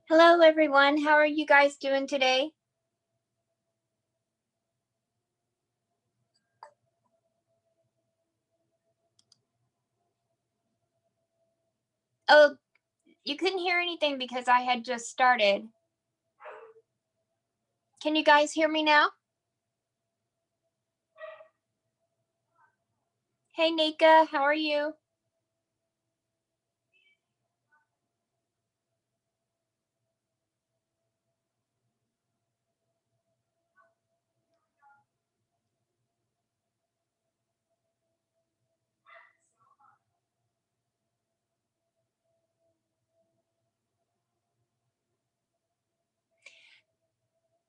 Hello, everyone. How are you guys doing today? Oh, you couldn't hear anything because I had just started. Can you guys hear me now? Hey, Nika, how are you?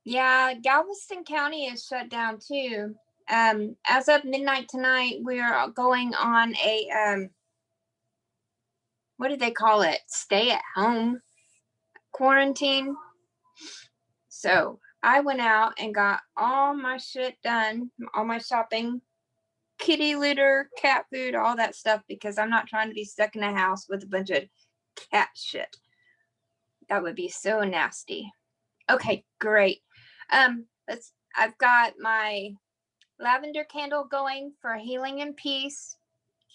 Yeah, Galveston County is shut down too. As of midnight tonight, we are going on a what do they call it? Stay at home quarantine. So I went out and got all my shit done, all my shopping, kitty litter, cat food, all that stuff, because I'm not trying to be stuck in a house with a bunch of cat shit. That would be so nasty. Okay, great. I've got my lavender candle going for healing and peace.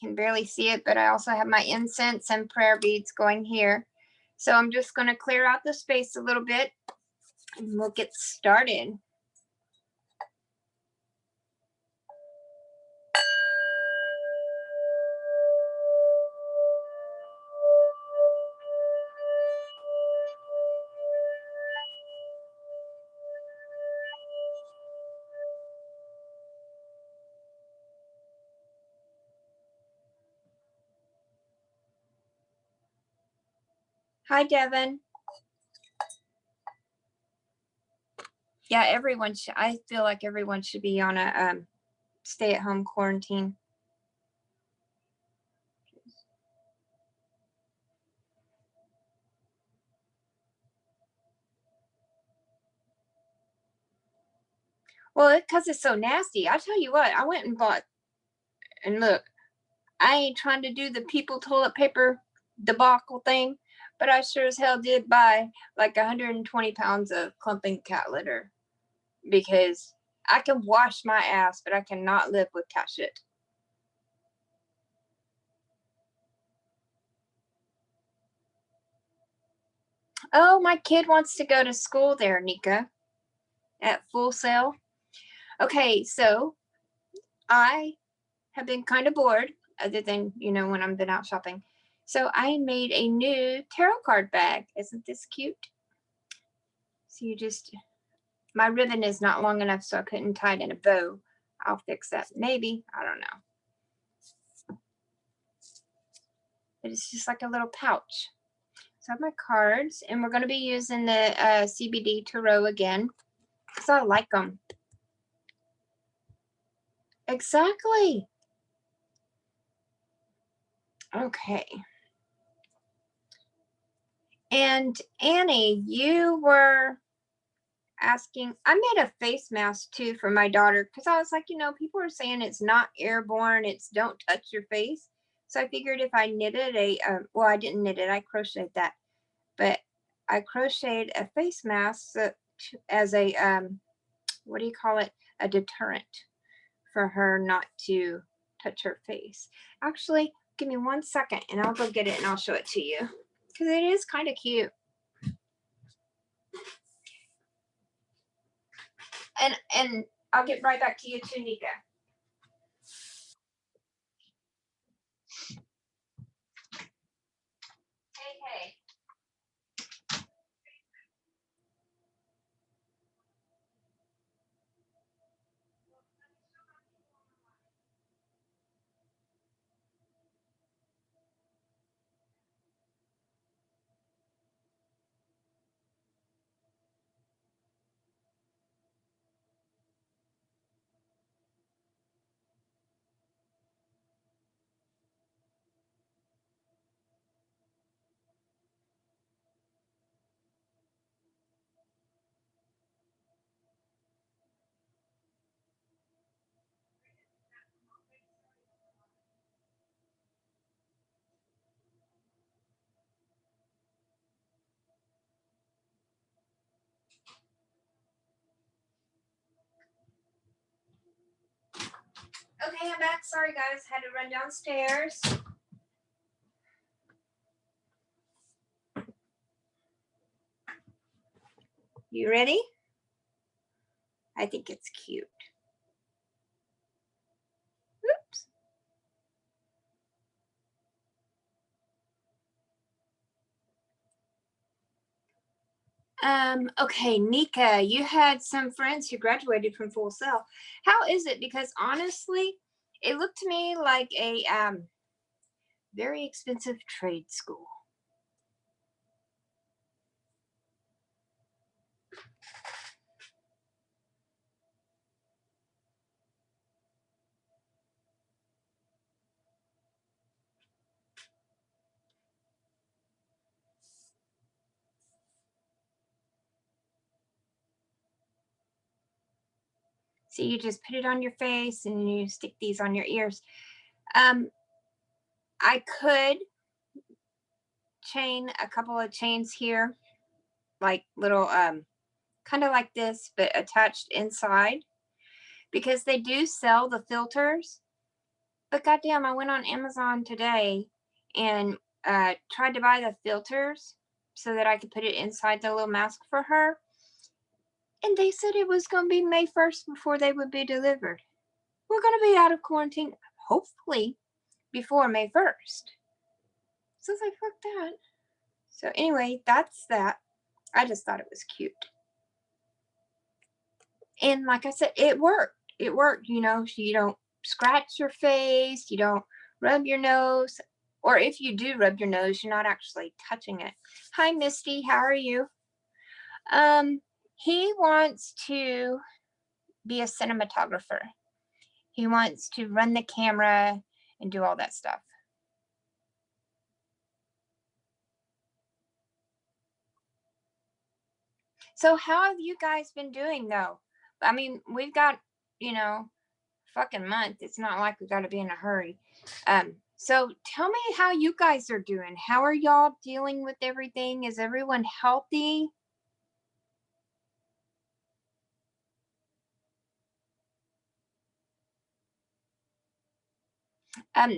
You can barely see it, but I also have my incense and prayer beads going here. So I'm just going to clear out the space a little bit and we'll get started. Hi, Devin. Yeah, everyone should. I feel like everyone should be on a stay-at-home quarantine. Well, because it's so nasty. I tell you what, I went and bought, and look, I ain't trying to do the people toilet paper debacle thing, but I sure as hell did buy like 120 pounds of clumping cat litter because I can wash my ass, but I cannot live with cat shit. Oh, my kid wants to go to school there, Nika, at Full Sail. Okay, so I have been kind of bored, other than, when I've been out shopping. So I made a new tarot card bag. Isn't this cute? So my ribbon is not long enough, so I couldn't tie it in a bow. I'll fix that. Maybe. I don't know. But it's just like a little pouch. So I have my cards, and we're going to be using the CBD Tarot again because I like them. Exactly. Okay. And Annie, you were asking, I made a face mask too for my daughter because I was like, people are saying it's not airborne, it's don't touch your face. So I figured if I knitted well, I didn't knit it, I crocheted that, but I crocheted a face mask as a, what do you call it? A deterrent for her not to touch her face. Actually, give me 1 second and I'll go get it and I'll show it to you because it is kind of cute. And I'll get right back to you too, Nika. Hey. Okay, I'm back. Sorry, guys. Had to run downstairs. You ready? I think it's cute. Oops. Okay, Nika, you had some friends who graduated from Full Sail. How is it? Because honestly, it looked to me like a very expensive trade school. So you just put it on your face and you stick these on your ears. I could chain a couple of chains here, like little kind of like this, but attached inside, because they do sell the filters. But goddamn, I went on Amazon today and tried to buy the filters so that I could put it inside the little mask for her. And they said it was going to be May 1st before they would be delivered. We're going to be out of quarantine, hopefully, before May 1st. So I was like, fuck that. So anyway, that's that. I just thought it was cute. And like I said, it worked. It worked. You know, you don't scratch your face, you don't rub your nose. Or if you do rub your nose, you're not actually touching it. Hi, Misty. How are you? He wants to be a cinematographer. He wants to run the camera and do all that stuff. So how have you guys been doing though? I mean, we've got, you know, fucking month. It's not like we got to be in a hurry. So tell me how you guys are doing. How are y'all dealing with everything? Is everyone healthy?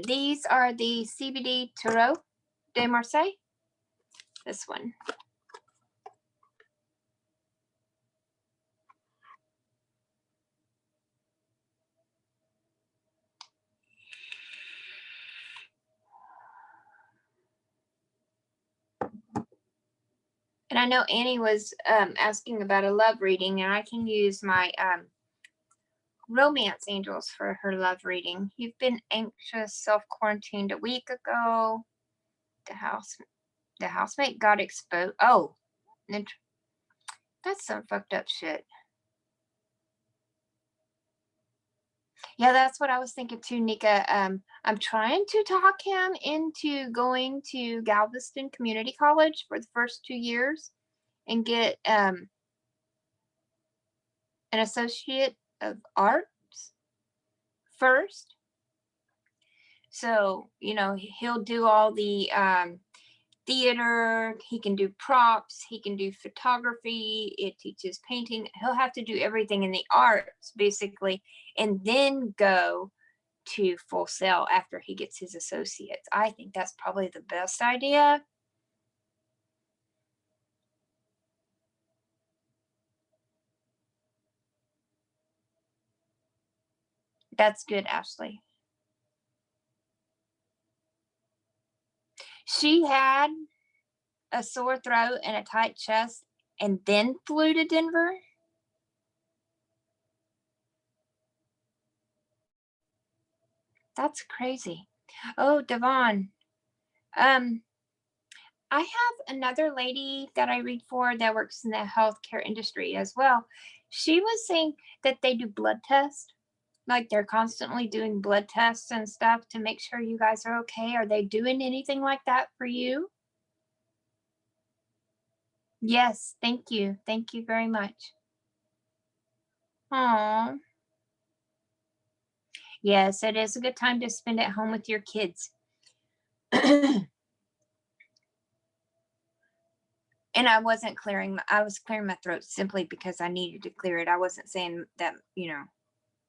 These are the CBD Tarot de Marseille. This one. And I know Annie was asking about a love reading, and I can use my romance angels for her love reading. You've been anxious, self-quarantined a week ago. The housemate got exposed. Oh, that's some fucked up shit. Yeah, that's what I was thinking too, Nika. I'm trying to talk him into going to Galveston Community College for the first 2 years and get an associate of arts first. So, you know, he'll do all the theater, he can do props, he can do photography, it teaches painting. He'll have to do everything in the arts basically, and then go to Full Sail after he gets his associates. I think that's probably the best idea. That's good, Ashley. She had a sore throat and a tight chest and then flew to Denver. That's crazy. Oh, Devon. Um, I have another lady that I read for that works in the healthcare industry as well. She was saying that they do blood tests, like they're constantly doing blood tests and stuff to make sure you guys are okay. Are they doing anything like that for you? Yes, thank you. Thank you very much. Oh, yes, it is a good time to spend at home with your kids. And I wasn't clearing, I was clearing my throat simply because I needed to clear it. I wasn't saying that, you know.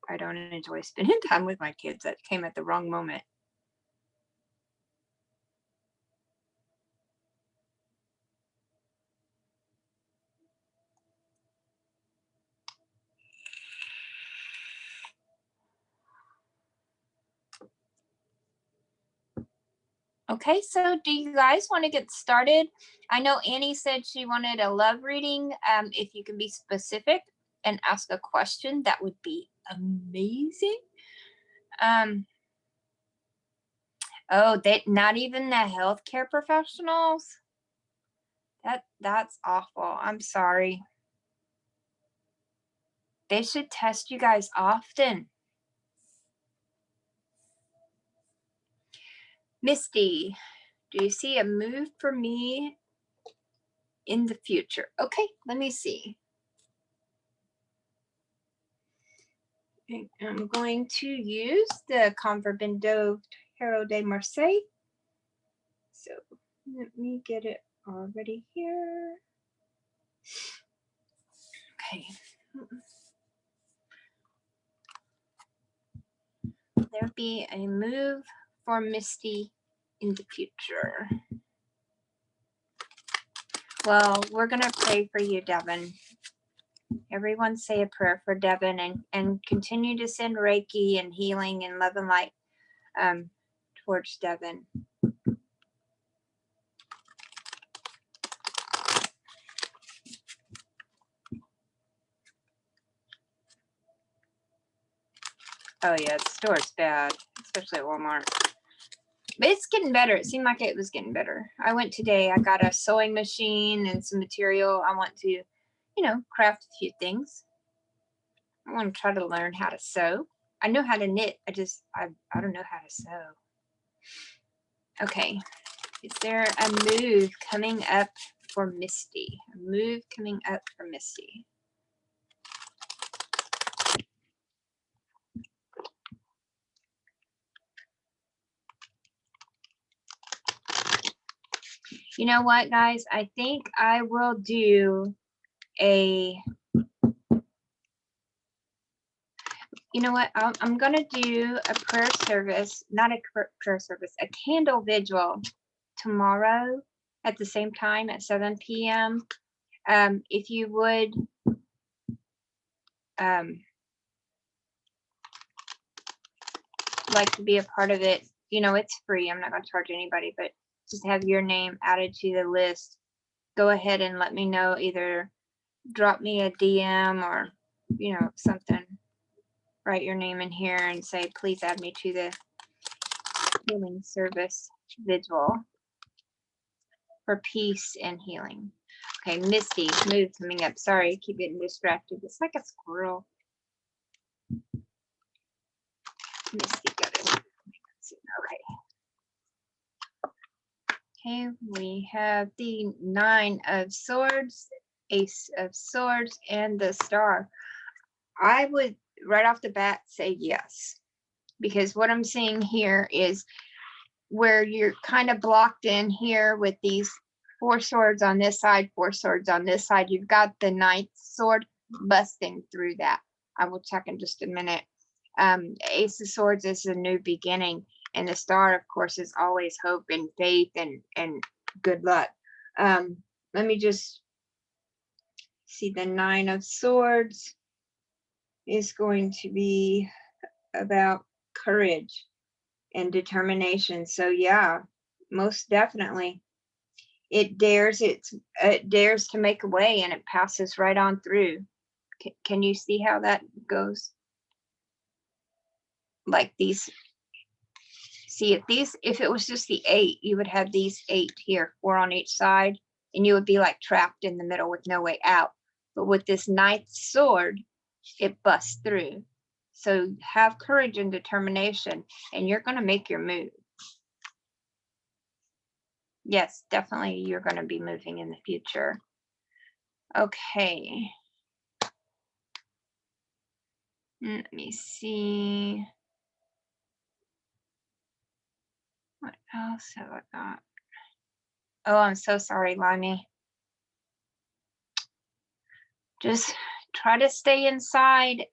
I don't enjoy spending time with my kids. That came at the wrong moment. Okay, so do you guys want to get started? I know Annie said she wanted a love reading. If you can be specific and ask a question, that would be amazing. Oh, they not even the healthcare professionals. That's awful. I'm sorry. They should test you guys often. Misty, do you see a move for me in the future? Okay, let me see. I'm going to use the Convert Hero de Marseille. So let me get it already here. Okay. There'll be a move for Misty in the future. Well, we're going to pray for you, Devin. Everyone say a prayer for Devin and continue to send Reiki and healing and love and light towards Devin. Oh yeah, the store's bad, especially at Walmart. But it's getting better. It seemed like it was getting better. I went today. I got a sewing machine and some material. I want to, craft a few things. I want to try to learn how to sew. I know how to knit. I don't know how to sew. Okay. Is there a move coming up for Misty? A move coming up for Misty. You know what, guys? I think I will do you know what? I'm going to do a prayer service, not a prayer service, a candle vigil tomorrow at the same time at 7 p.m. If you would like to be a part of it, it's free. I'm not going to charge anybody, but just have your name added to the list. Go ahead and let me know. Either drop me a DM or, something. Write your name in here and say, please add me to the healing service vigil for peace and healing. Okay, Misty, move coming up. Sorry, keep getting distracted. It's like a squirrel. Misty, got it. Okay, we have the 9 of Swords, Ace of Swords, and the Star. I would right off the bat say yes, because what I'm seeing here is where you're kind of blocked in here with these 4 swords on this side, 4 swords on this side. You've got the 9th sword busting through that. I will check in just a minute. Ace of Swords is a new beginning, and the Star, of course, is always hope and faith and good luck. Let me just see. The 9 of Swords is going to be about courage and determination. So yeah, most definitely. It dares to make a way, and it passes right on through. Can you see how that goes? Like these, see if it was just the 8, you would have these 8 here, 4 on each side, and you would be like trapped in the middle with no way out. But with this 9th sword, it busts through. So have courage and determination, and you're going to make your move. Yes, definitely you're going to be moving in the future. Okay. Let me see. What else have I got? Oh, I'm so sorry, Limey. Just try to stay inside.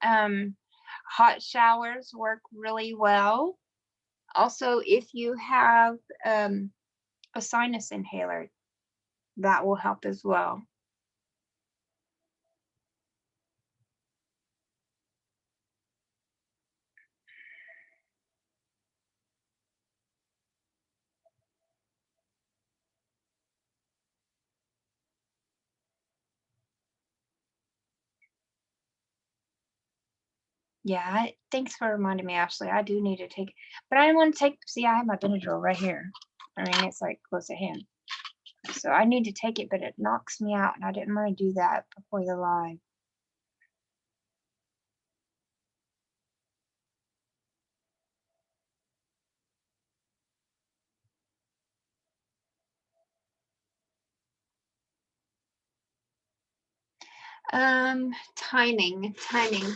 Hot showers work really well. Also, if you have a sinus inhaler, that will help as well. Yeah, thanks for reminding me, Ashley. I do need to take, but I want to take, see, I have my Benadryl right here. I mean, it's like close at hand. So I need to take it, but it knocks me out, and I didn't want to do that before the live. Timing.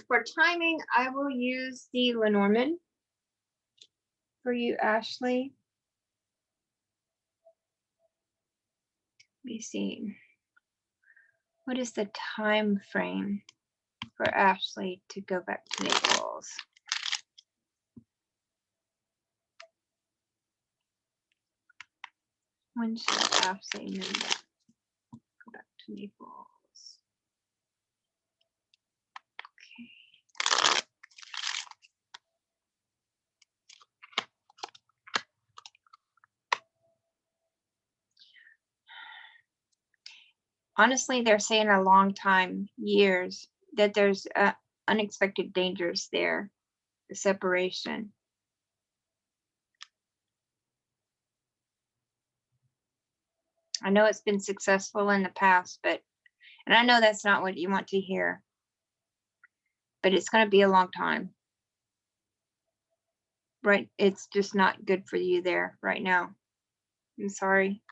For timing, I will use the Lenormand for you, Ashley. Let me see. What is the time frame for Ashley to go back to Naples? When should Ashley know that? Go back to Naples. Okay. Honestly, they're saying a long time, years, that there's unexpected dangers there, the separation. I know it's been successful in the past, but, and I know that's not what you want to hear, but it's going to be a long time. Right? It's just not good for you there right now. I'm sorry.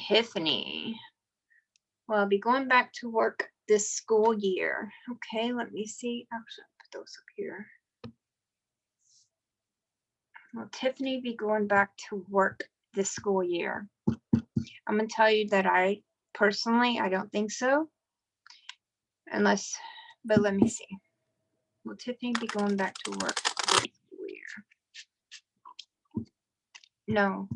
Tiffany. Well, I'll be going back to work this school year. Okay, let me see. Actually, I'll put those up here. Well, Tiffany be going back to work this school year. I'm going to tell you that I personally, I don't think so. Unless, but let me see. Will Tiffany be going back to work this school year? No.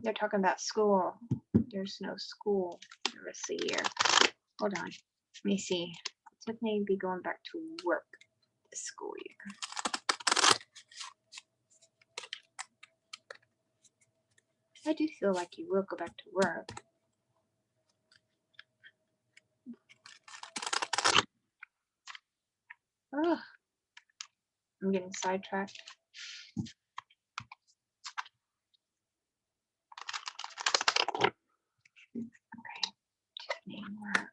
They're talking about school. There's no school the rest of the year. Hold on. Let me see. Tiffany be going back to work this school year. I do feel like you will go back to work. Oh, I'm getting sidetracked. Okay, Tiffany work.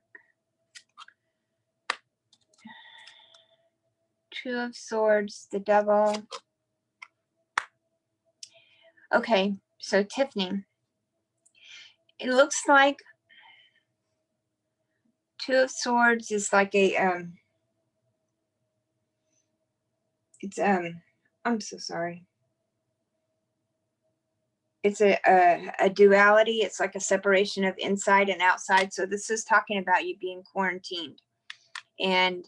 Two of Swords, the Devil. Okay, so Tiffany, it looks like Two of Swords is like a it's I'm so sorry. It's a duality. It's like a separation of inside and outside. So this is talking about you being quarantined, and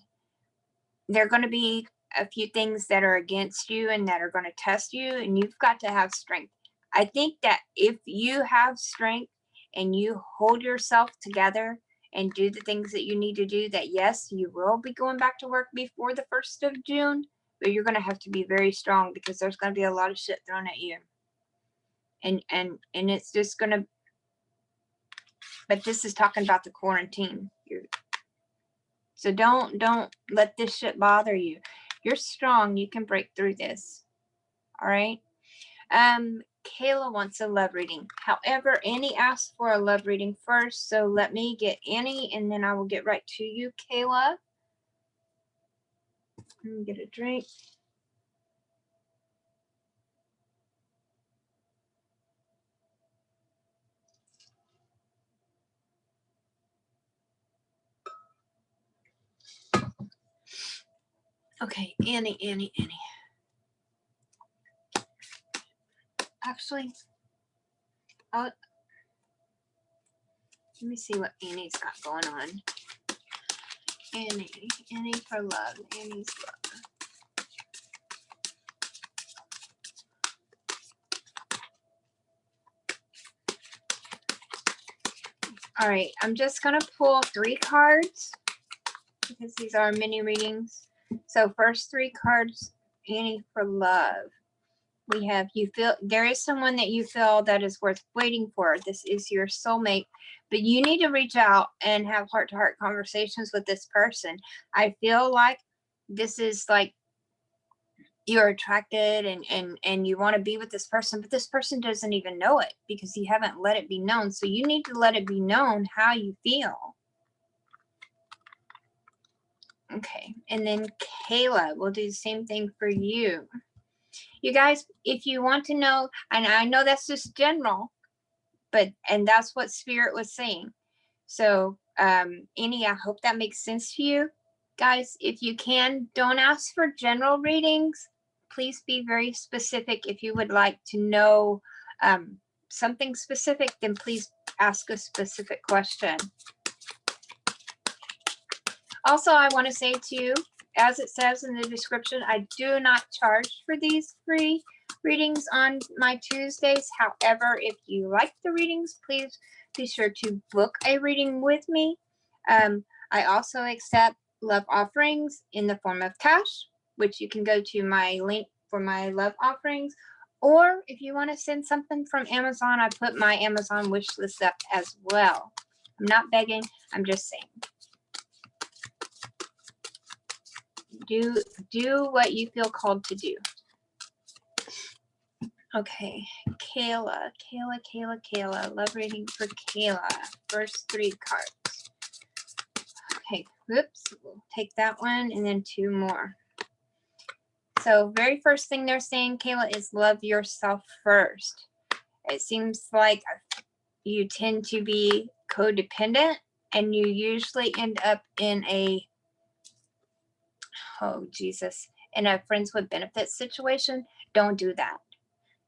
there are going to be a few things that are against you and that are going to test you, and you've got to have strength. I think that if you have strength and you hold yourself together and do the things that you need to do, that yes, you will be going back to work before the 1st of June, but you're going to have to be very strong because there's going to be a lot of shit thrown at you. And it's just going to, but this is talking about the quarantine. So don't let this shit bother you. You're strong. You can break through this. All right. Kayla wants a love reading. However, Annie asked for a love reading first. So let me get Annie and then I will get right to you, Kayla. Let me get a drink. Okay, Annie. Actually, Let me see what Annie's got going on. Annie for love. Annie's love. All right, I'm just going to pull 3 cards because these are mini readings. So first 3 cards, Annie for love. We have, you feel there is someone that you feel that is worth waiting for. This is your soulmate, but you need to reach out and have heart-to-heart conversations with this person. I feel like this is like you're attracted and you want to be with this person, but this person doesn't even know it because you haven't let it be known. So you need to let it be known how you feel. Okay, and then Kayla will do the same thing for you. You guys, if you want to know, and I know that's just general, and that's what Spirit was saying. So, Annie, I hope that makes sense to you. Guys, if you can, don't ask for general readings. Please be very specific. If you would like to know something specific, then please ask a specific question. Also, I want to say to you, as it says in the description, I do not charge for these free readings on my Tuesdays. However, if you like the readings, please be sure to book a reading with me. I also accept love offerings in the form of cash, which you can go to my link for my love offerings. Or if you want to send something from Amazon, I put my Amazon wish list up as well. I'm not begging, I'm just saying. Do what you feel called to do. Okay, Kayla. Love reading for Kayla. First 3 cards. Okay, whoops. We'll take that one and then 2 more. So very first thing they're saying, Kayla, is love yourself first. It seems like you tend to be codependent and you usually end up in a, oh Jesus, in a friends with benefits situation. Don't do that.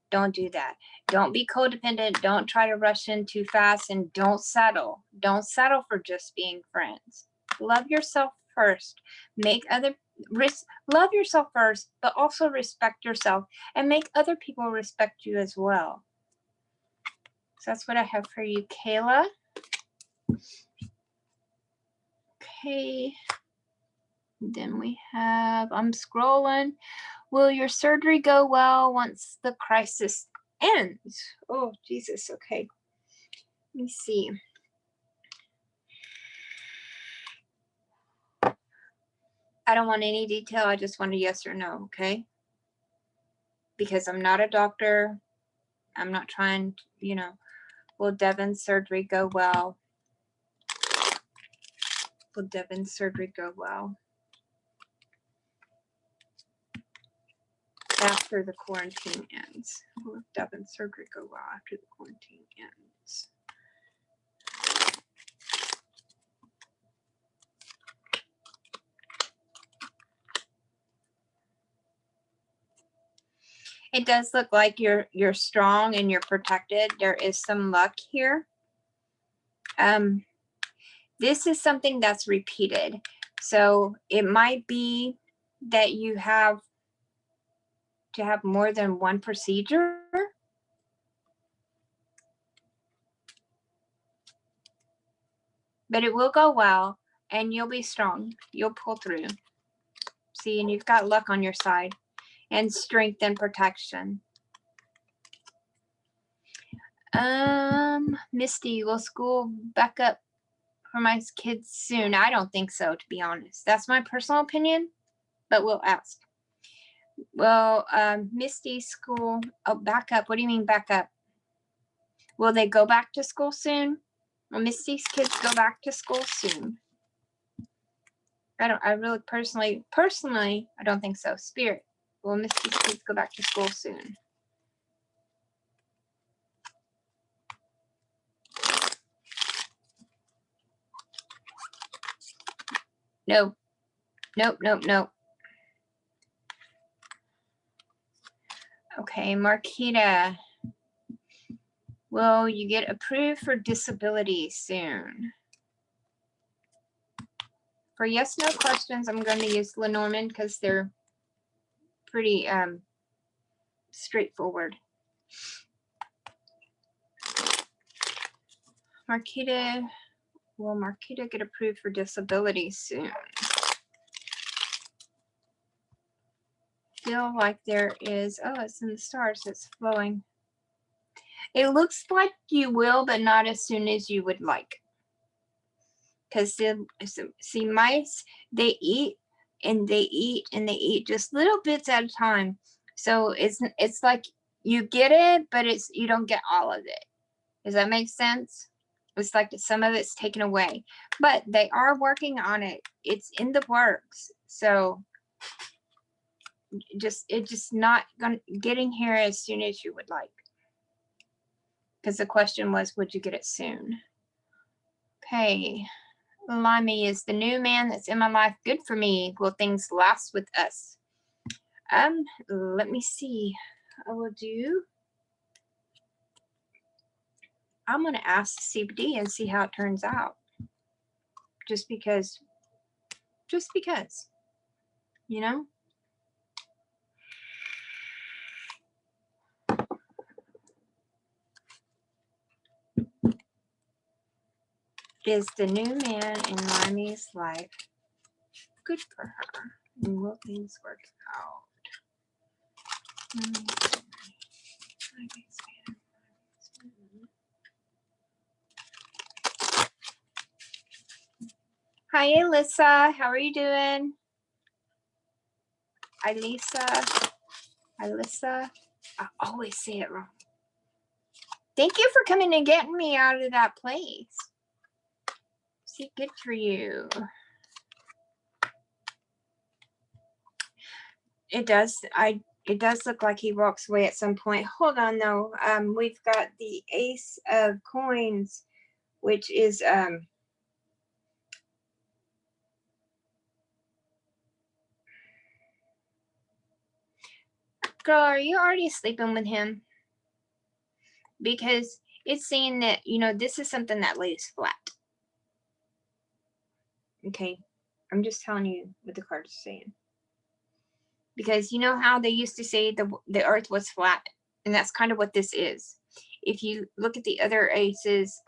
Don't do that. Don't be codependent. Don't try to rush in too fast, and don't settle. Don't settle for just being friends. Love yourself first. Love yourself first, but also respect yourself and make other people respect you as well. So that's what I have for you, Kayla. Okay. Then we have, I'm scrolling. Will your surgery go well once the crisis ends? Oh, Jesus. Okay. Let me see. I don't want any detail. I just want a yes or no, okay? Because I'm not a doctor. I'm not trying to, you know, will Devin's surgery go well? Will Devin's surgery go well? After the quarantine ends. Will Devin's surgery go well after the quarantine ends? It does look like you're strong and you're protected. There is some luck here. This is something that's repeated. So it might be that you have to have more than one procedure. But it will go well and you'll be strong. You'll pull through. See, and you've got luck on your side and strength and protection. Misty, will school back up for my kids soon? I don't think so, to be honest. That's my personal opinion, but we'll ask. Well, Misty, school, oh, back up. What do you mean back up? Will they go back to school soon? Will Misty's kids go back to school soon? I really personally, I don't think so. Spirit, will Misty's kids go back to school soon? No. Nope. Okay, Marquita. Will you get approved for disability soon? For yes, no questions, I'm going to use Lenormand because they're pretty straightforward. Marquita, will Marquita get approved for disability soon? Feel like there is, oh, it's in the stars, it's flowing. It looks like you will, but not as soon as you would like. Because see, mice, they eat and they eat and they eat just little bits at a time. So it's like you get it, but you don't get all of it. Does that make sense? It's like some of it's taken away, but they are working on it. It's in the works. So it's just not getting here as soon as you would like. Because the question was, would you get it soon? Okay. Limey, is the new man that's in my life good for me? Will things last with us? Let me see. I'm gonna ask CBD and see how it turns out. Just because, you know. Is the new man in Limey's life good for her? And will things work out? Hi, Alyssa. How are you doing? Alyssa. I always say it wrong. Thank you for coming and getting me out of that place. See, good for you. It does. It does look like he walks away at some point. Hold on, though. We've got the Ace of Coins, which is girl, are you already sleeping with him? Because it's saying that, you know, this is something that lays flat. Okay, I'm just telling you what the card is saying. Because you know how they used to say the earth was flat, and that's kind of what this is. If you look at the other aces,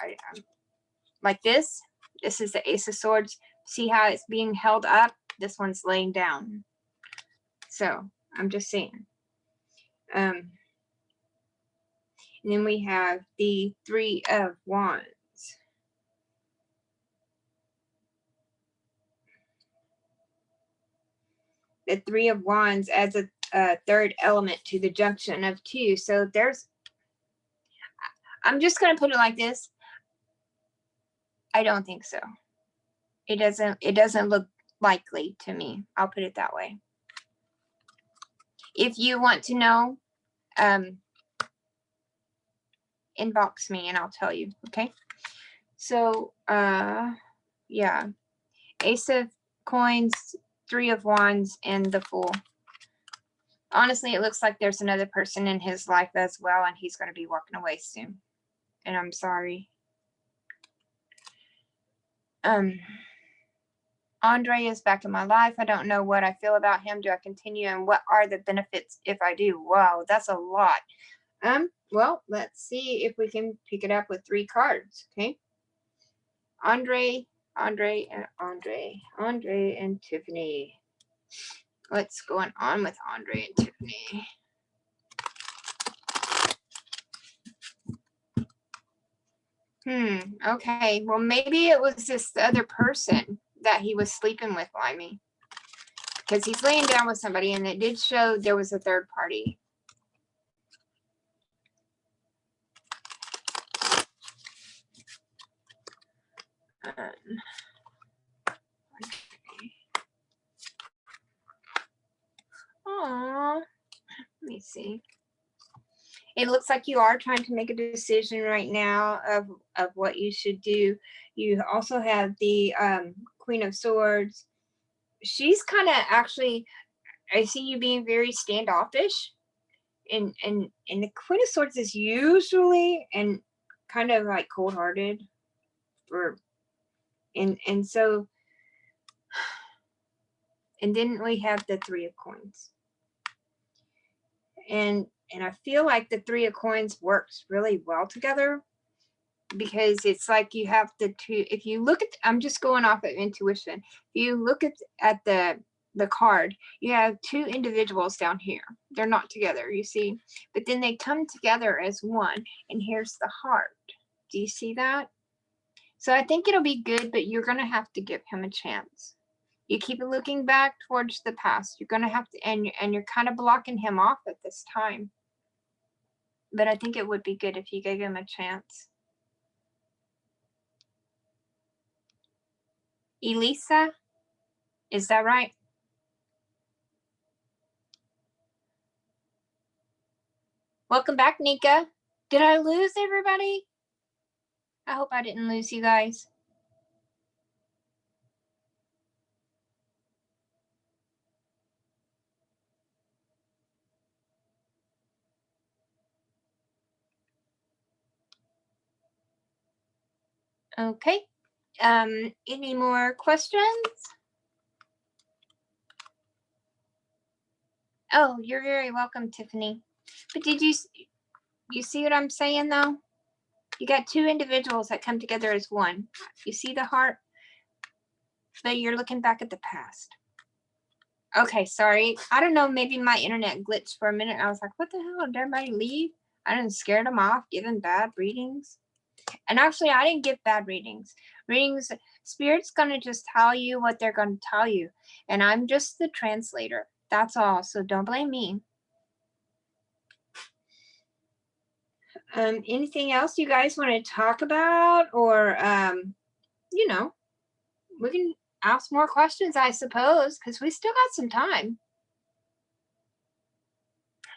like this is the Ace of Swords. See how it's being held up? This one's laying down. So I'm just saying. And then we have the Three of Wands. The Three of Wands adds a third element to the junction of two. So I'm just going to put it like this. I don't think so. It doesn't look likely to me. I'll put it that way. If you want to know, inbox me and I'll tell you. Okay. So, yeah. Ace of Coins, Three of Wands, and the Fool. Honestly, it looks like there's another person in his life as well, and he's going to be walking away soon. And I'm sorry. Andre is back in my life. I don't know what I feel about him. Do I continue? And what are the benefits if I do? Wow, that's a lot. Well, let's see if we can pick it up with 3 cards. Okay. Andre, and Tiffany. What's going on with Andre and Tiffany? Okay. Well, maybe it was this other person that he was sleeping with, Limey. Because he's laying down with somebody, and it did show there was a third party. Aww. Let me see. It looks like you are trying to make a decision right now of what you should do. You also have the Queen of Swords. She's kind of actually, I see you being very standoffish. And the Queen of Swords is usually, and kind of like cold-hearted, or and so, and then we have the Three of Coins. And I feel like the Three of Coins works really well together, because it's like you have the two. If you look at, I'm just going off of intuition. If you look at the card, you have two individuals down here. They're not together, you see, but then they come together as one. And here's the heart. Do you see that? So I think it'll be good, but you're going to have to give him a chance. You keep looking back towards the past. You're going to have to, and you're kind of blocking him off at this time. But I think it would be good if you gave him a chance. Elisa, is that right? Welcome back, Nika. Did I lose everybody? I hope I didn't lose you guys. Okay. Any more questions? Oh, you're very welcome, Tiffany. But did you see what I'm saying, though? You got two individuals that come together as one. You see the heart, but you're looking back at the past. Okay, sorry. I don't know, maybe my internet glitched for a minute. I was like, what the hell? Did everybody leave? I didn't scare them off, giving bad readings. And actually, I didn't give bad readings. Spirit's going to just tell you what they're going to tell you. And I'm just the translator. That's all. So don't blame me. Anything else you guys want to talk about? Or, you know, we can ask more questions, I suppose, because we still got some time.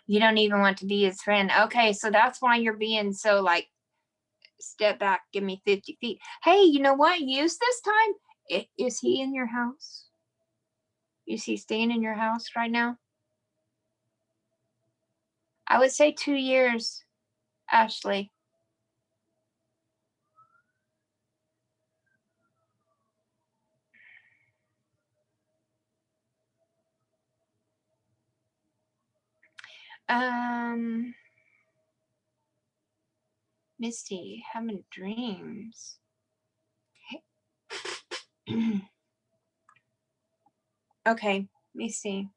You don't even want to be his friend. Okay, so that's why you're being so like, step back, give me 50 feet. Hey, you know what? Use this time. Is he in your house? Is he staying in your house right now? I would say 2 years, Ashley. Misty, having dreams. Okay, let me see.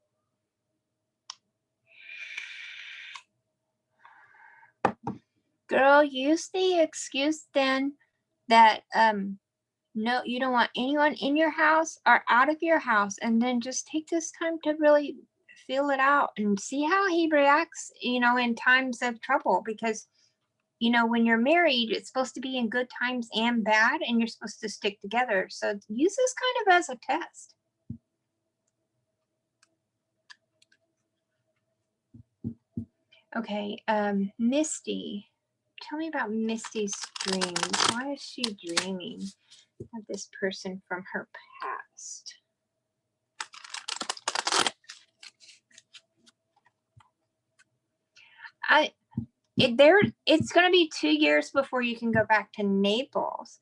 Girl, use the excuse then that no, you don't want anyone in your house or out of your house, and then just take this time to really feel it out and see how he reacts, you know, in times of trouble. Because, you know, when you're married, it's supposed to be in good times and bad, and you're supposed to stick together. So use this kind of as a test. Okay, Misty. Tell me about Misty's dreams. Why is she dreaming of this person from her past? It's going to be 2 years before you can go back to Naples.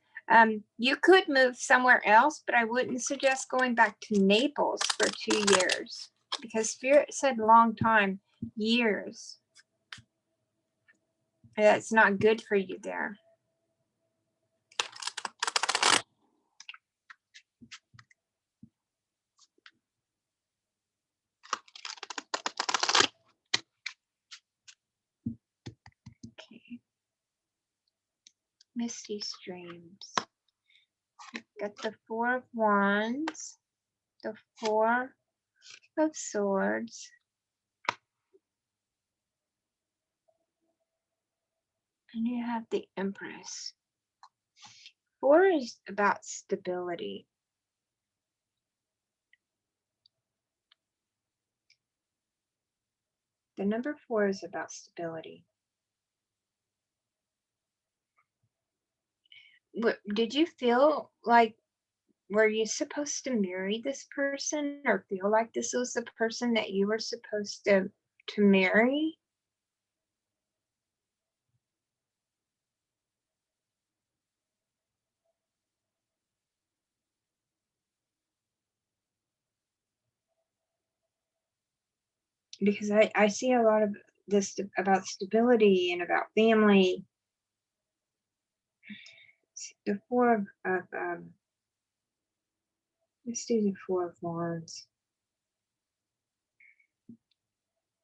You could move somewhere else, but I wouldn't suggest going back to Naples for 2 years, because Spirit said long time, years. That's not good for you there. Okay. Misty's dreams. Got the Four of Wands, the Four of Swords, and you have the Empress. 4 is about stability. The number 4 is about stability. Did you feel like, were you supposed to marry this person, or feel like this was the person that you were supposed to marry? because I see a lot of this about stability and about family. The Four of let's do the Four of Wands.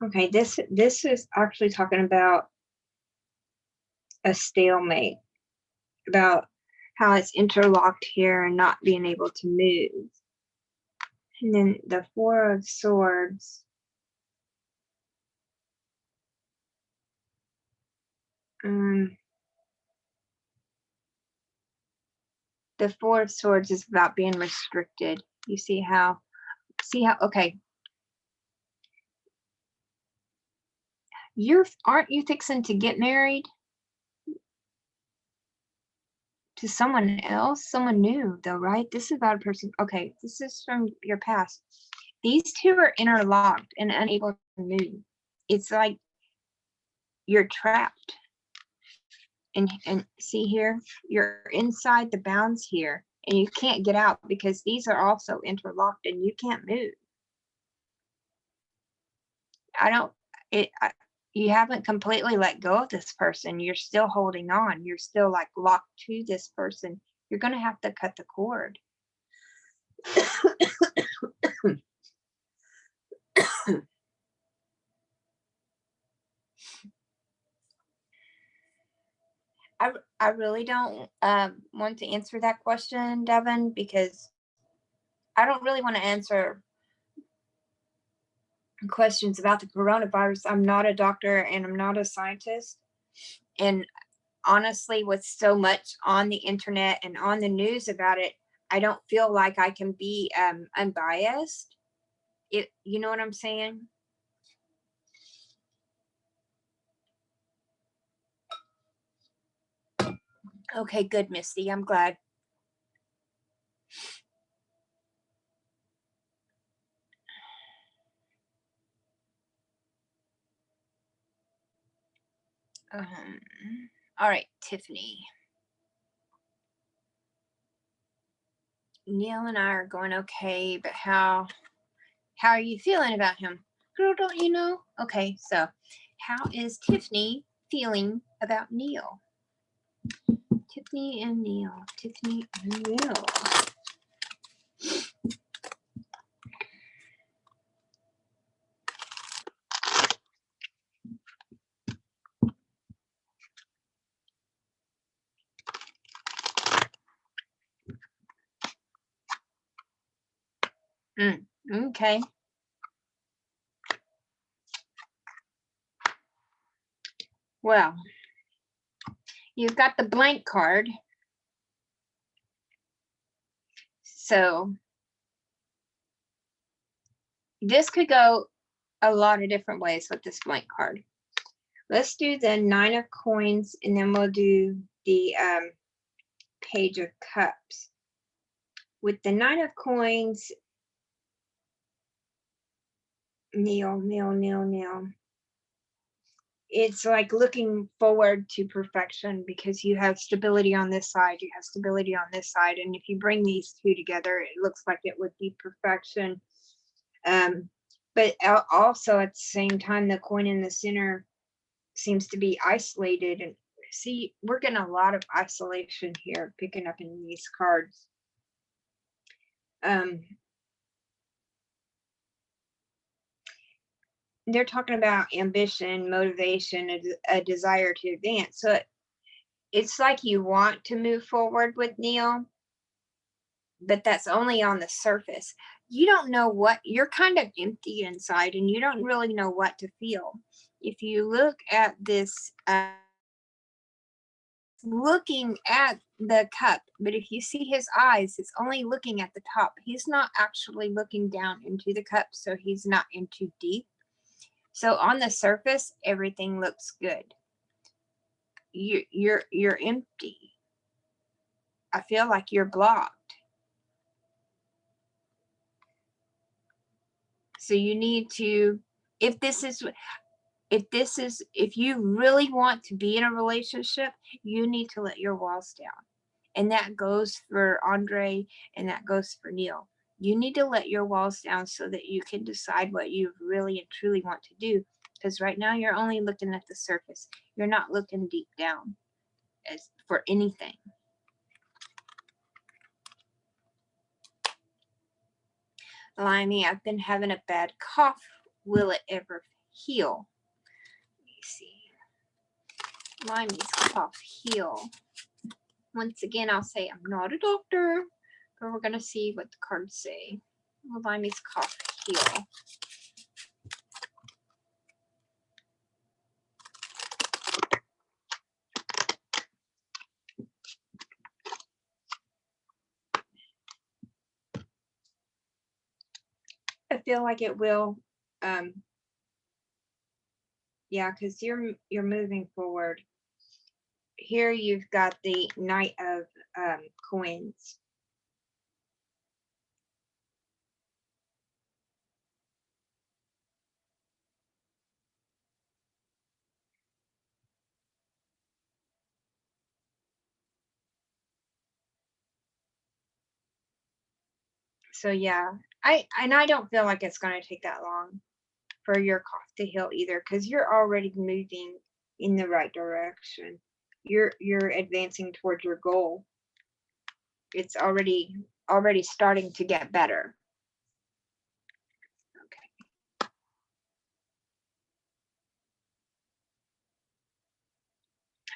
Okay, this is actually talking about a stalemate, about how it's interlocked here and not being able to move. And then the Four of Swords. The Four of Swords is about being restricted. You see how, okay. Aren't you fixing to get married to someone else? Someone new though, right? This is about a person. Okay, this is from your past. These two are interlocked and unable to move. It's like you're trapped. And see here, you're inside the bounds here and you can't get out because these are also interlocked and you can't move. You haven't completely let go of this person. You're still holding on. You're still like locked to this person. You're going to have to cut the cord. I really don't want to answer that question, Devin, because I don't really want to answer questions about the coronavirus. I'm not a doctor and I'm not a scientist. And honestly, with so much on the internet and on the news about it, I don't feel like I can be unbiased. You know what I'm saying? Okay, good, Misty. I'm glad. All right, Tiffany. Neil and I are going okay, but how are you feeling about him? Girl, don't you know? Okay, so how is Tiffany feeling about Neil? Tiffany and Neil. Tiffany and Neil. Okay. Well, you've got the blank card. So this could go a lot of different ways with this blank card. Let's do the Nine of Coins and then we'll do the Page of Cups. With the Nine of Coins, Neil. It's like looking forward to perfection because you have stability on this side, you have stability on this side, and if you bring these two together, it looks like it would be perfection. But also at the same time, the coin in the center seems to be isolated. And see, we're getting a lot of isolation here, picking up in these cards. They're talking about ambition, motivation, a desire to advance. So it's like you want to move forward with Neil, but that's only on the surface. You don't know what, you're kind of empty inside and you don't really know what to feel. If you look at this, looking at the cup, but if you see his eyes, it's only looking at the top. He's not actually looking down into the cup, so he's not in too deep. So on the surface, everything looks good. You're empty. I feel like you're blocked. So you need to, if you really want to be in a relationship, you need to let your walls down. And that goes for Andre and that goes for Neil. You need to let your walls down so that you can decide what you really and truly want to do. Because right now you're only looking at the surface. You're not looking deep down as for anything. Limey, I've been having a bad cough. Will it ever heal? Let me see. Limey's cough heal. Once again, I'll say I'm not a doctor, but we're going to see what the cards say. Will Limey's cough heal? I feel like it will. Yeah, because you're moving forward. Here you've got the Knight of Coins. So yeah, I don't feel like it's going to take that long for your cough to heal either, because you're already moving in the right direction. You're advancing towards your goal. It's already starting to get better. Okay.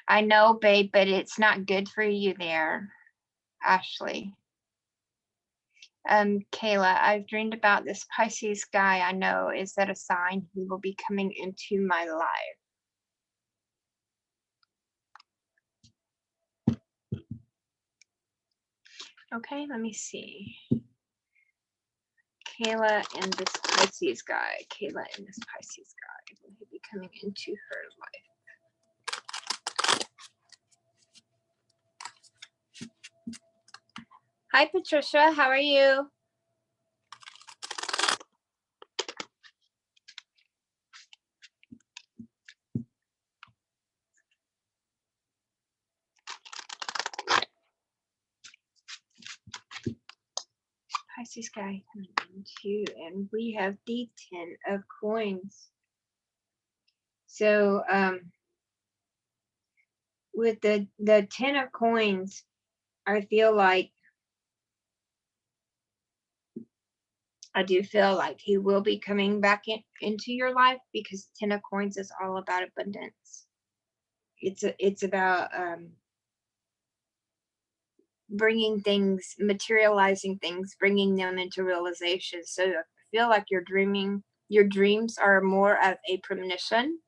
I know, babe, but it's not good for you there, Ashley. Kayla, I've dreamed about this Pisces guy I know. Is that a sign he will be coming into my life? Okay, let me see. Kayla and this Pisces guy. Kayla and this Pisces guy. Will he be coming into her life? Hi, Patricia. How are you? Pisces guy coming into, and we have the 10 of coins. So with the 10 of coins, I do feel like he will be coming back into your life, because 10 of coins is all about abundance. It's about bringing things, materializing things, bringing them into realization. So I feel like your dreams are more of a premonition.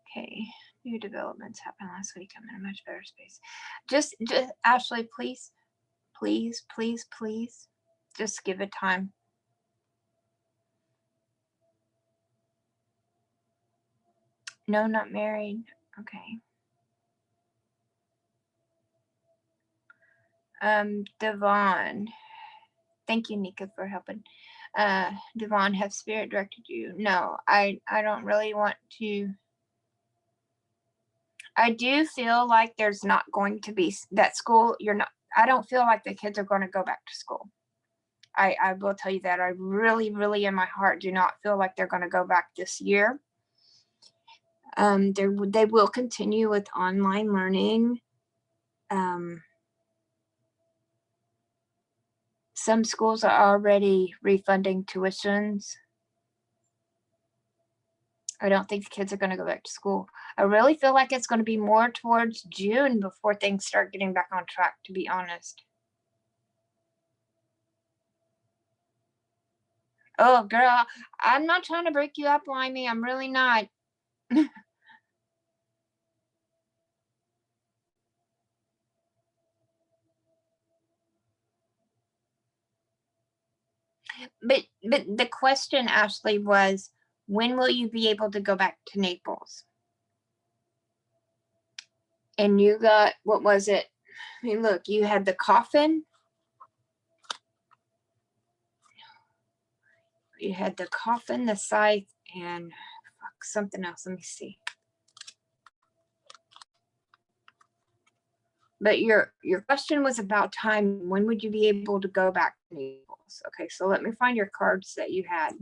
Okay, new developments happened last week. I'm in a much better space. Just Ashley, please, just give it time. No, not married. Okay. Devon. Thank you, Nika, for helping. Devon, have spirit directed you? No, I don't really want to. I do feel like there's not going to be that school. I don't feel like the kids are going to go back to school. I will tell you that. I really, really in my heart do not feel like they're going to go back this year. They will continue with online learning. Some schools are already refunding tuitions. I don't think the kids are going to go back to school. I really feel like it's going to be more towards June before things start getting back on track, to be honest. Oh, girl, I'm not trying to break you up, Limey. I'm really not. But the question, Ashley, was, when will you be able to go back to Naples? And you got, what was it? I mean, look, you had the coffin. You had the coffin, the scythe, and something else. Let me see. But your question was about time. When would you be able to go back to Naples? Okay, so let me find your cards that you had.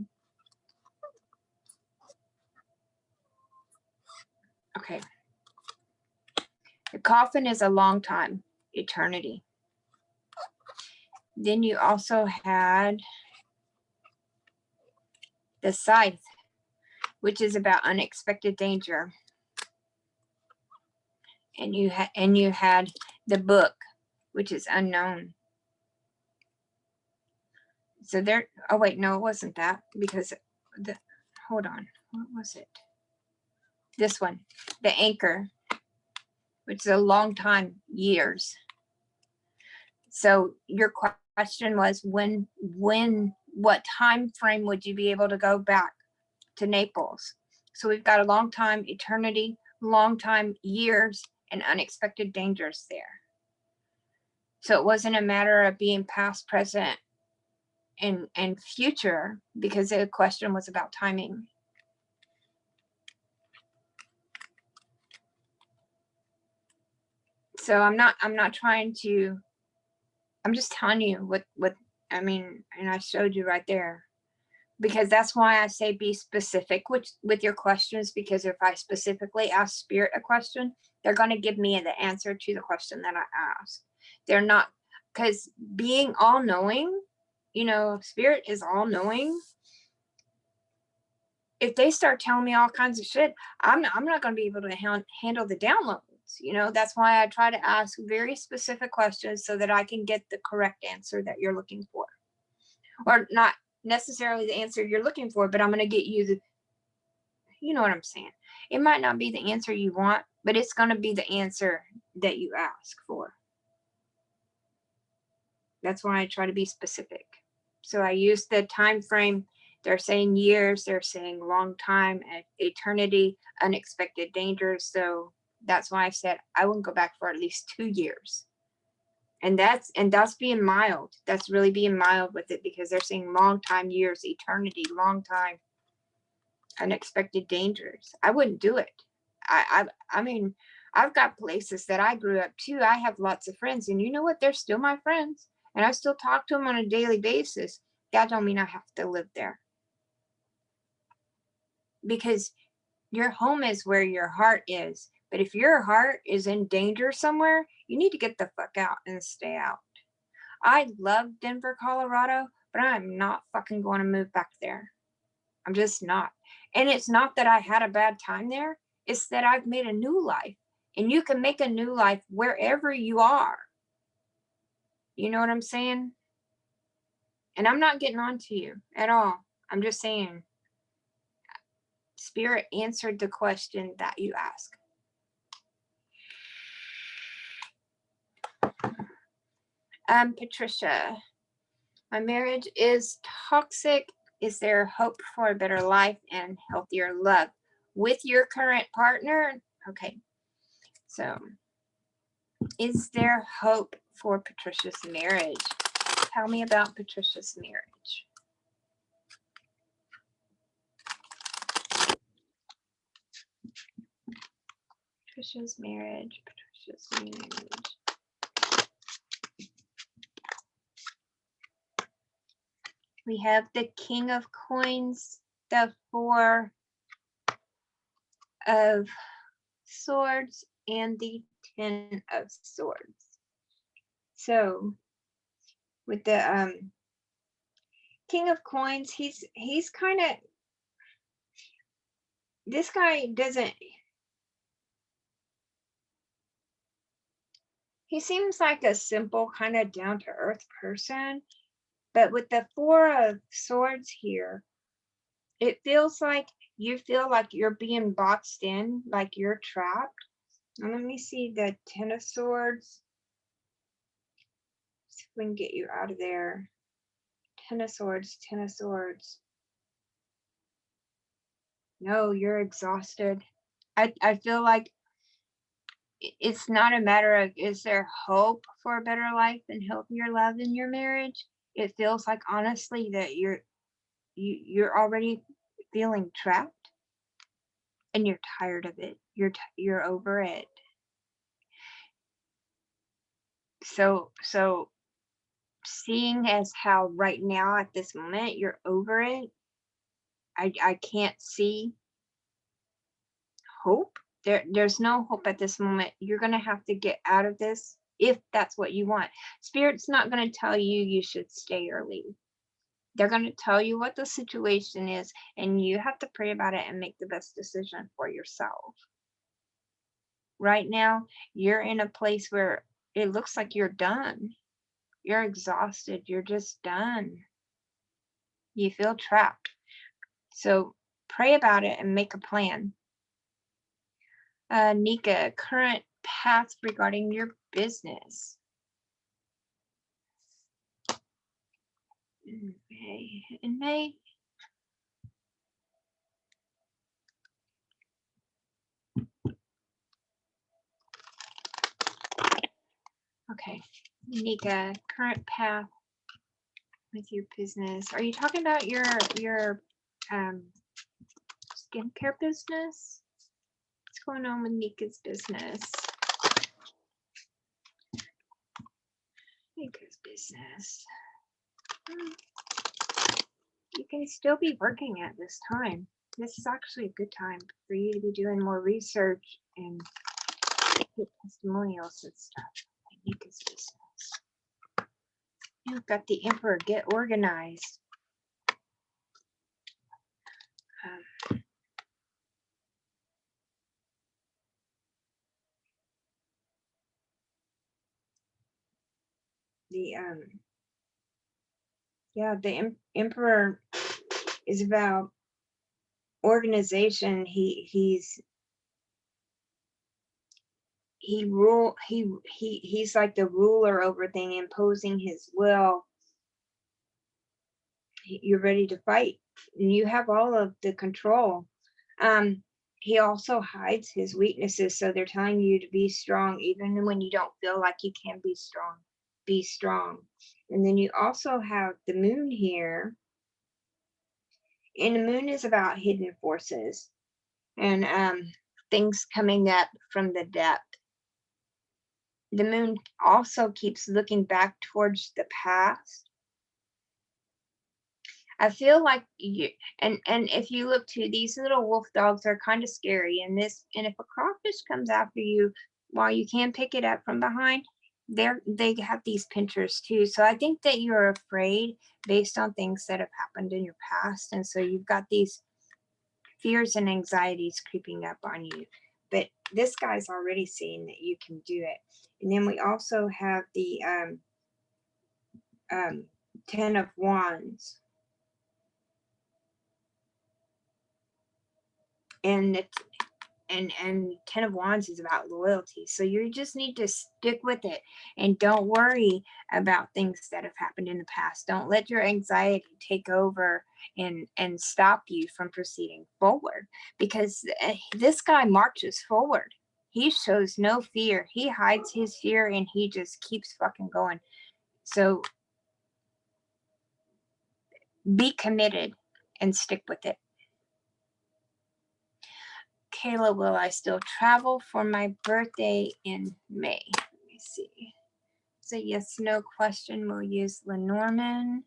Okay. The coffin is a long time, eternity. Then you also had the scythe, which is about unexpected danger. And you had the book, which is unknown. So there, oh wait, no, it wasn't that, because hold on, what was it? This one, the anchor, which is a long time, years. So your question was what time frame would you be able to go back to Naples? So we've got a long time, eternity, long time, years, and unexpected dangers there. So it wasn't a matter of being past, present, and future, because the question was about timing. So I'm not trying to, I'm just telling you what I mean, and I showed you right there, because that's why I say be specific with your questions, because if I specifically ask Spirit a question, they're going to give me the answer to the question that I asked. They're not, because being all knowing, you know, Spirit is all knowing. If they start telling me all kinds of shit, I'm not going to be able to handle the downloads. You know, that's why I try to ask very specific questions so that I can get the correct answer that you're looking for. Or not necessarily the answer you're looking for, but I'm going to get you the, you know what I'm saying? It might not be the answer you want, but it's going to be the answer that you ask for. That's why I try to be specific. So I use the time frame. They're saying years, they're saying long time, eternity, unexpected dangers. So that's why I said I wouldn't go back for at least 2 years. And that's being mild. That's really being mild with it, because they're saying long time, years, eternity, long time, unexpected dangers. I wouldn't do it. I mean, I've got places that I grew up to. I have lots of friends, and you know what? They're still my friends, and I still talk to them on a daily basis. That don't mean I have to live there, because your home is where your heart is. But if your heart is in danger somewhere, you need to get the fuck out and stay out. I love Denver, Colorado, but I'm not fucking going to move back there. I'm just not. And it's not that I had a bad time there. It's that I've made a new life. And you can make a new life wherever you are. You know what I'm saying? And I'm not getting on to you at all. I'm just saying, Spirit answered the question that you asked. Patricia, my marriage is toxic. Is there hope for a better life and healthier love with your current partner? Okay. So, is there hope for Patricia's marriage? Tell me about Patricia's marriage. Patricia's marriage. We have the King of Coins, the Four of Swords, and the Ten of Swords. So, with the King of Coins, he's kind of, this guy doesn't, he seems like a simple, kind of down-to-earth person. But with the Four of Swords here, it feels like you feel like you're being boxed in, like you're trapped. Now let me see the Ten of Swords. See if we can get you out of there. Ten of Swords, Ten of Swords. No, you're exhausted. I feel like it's not a matter of, is there hope for a better life and healthier love in your marriage? It feels like, honestly, that you're already feeling trapped, and you're tired of it. You're over it. So seeing as how right now at this moment you're over it, I can't see hope. There's no hope at this moment. You're going to have to get out of this if that's what you want. Spirit's not going to tell you you should stay or leave. They're going to tell you what the situation is, and you have to pray about it and make the best decision for yourself. Right now, you're in a place where it looks like you're done. You're exhausted. You're just done. You feel trapped. So pray about it and make a plan. Nika, current path regarding your business. Okay, in May. Okay, Nika, current path with your business. Are you talking about your skincare business? What's going on with Nika's business? Nika's business. You can still be working at this time. This is actually a good time for you to be doing more research and get testimonials and stuff. Nika's business. You've got the Emperor. Get organized. The Emperor is about organization. He's like the ruler over thing, imposing his will. You're ready to fight, and you have all of the control. He also hides his weaknesses, so they're telling you to be strong, even when you don't feel like you can be strong. Be strong. And then you also have the moon here, and the moon is about hidden forces and things coming up from the depth. The moon also keeps looking back towards the past. I feel like you and if you look too, these little wolf dogs are kind of scary. And if a crawfish comes after you, while you can pick it up from behind, they have these pinchers too. So I think that you're afraid based on things that have happened in your past, and so you've got these fears and anxieties creeping up on you. But this guy's already seeing that you can do it. And then we also have the 10 of Wands. And the and 10 of Wands is about loyalty. So you just need to stick with it and don't worry about things that have happened in the past. Don't let your anxiety take over and stop you from proceeding forward, because this guy marches forward. He shows no fear. He hides his fear and he just keeps fucking going. So be committed and stick with it. Kayla, will I still travel for my birthday in May? Let me see. It's a yes, no question. We'll use Lenormand.